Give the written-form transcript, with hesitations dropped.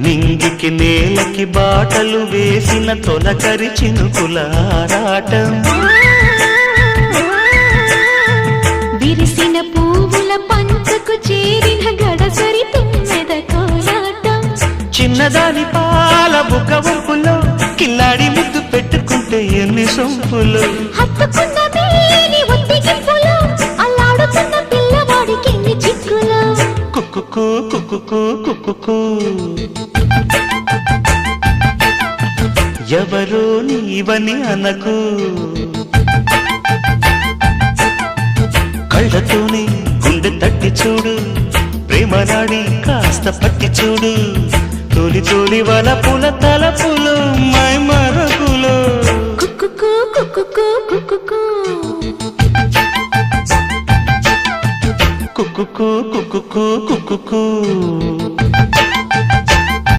నింగికి నేలకి బాటలు వేసిన తొలకరి చినుకుల ఆరాటం విరిసిన పువ్వుల పంచకు చేరిన గడసరి తుమ్మెద కోలాటం చిన్నదాని పాల బుక్క వంపులో కిల్లాడి ముద్దు పెట్టుకుంటే ఎన్ని సొంపులు హత్తుకున్న మేని ఒత్తిగింపులో అల్లాడుతున్న పిల్లవాడికి ఎన్ని చిక్కులు కుక్కుకు కుక్కుకు కుక్కుకు ఎవరో నీవని అనకు కళ్ళతోనే గుండె తట్టి చూడు ప్రేమ నాడి కాస్త పట్టి చూడు తోలి తోలి వలపుల తలపులు మై మరపులు కుక్కుకు కుక్కుకు కుక్కుకు కుక్కుకు కుక్కుకు కుక్కుకు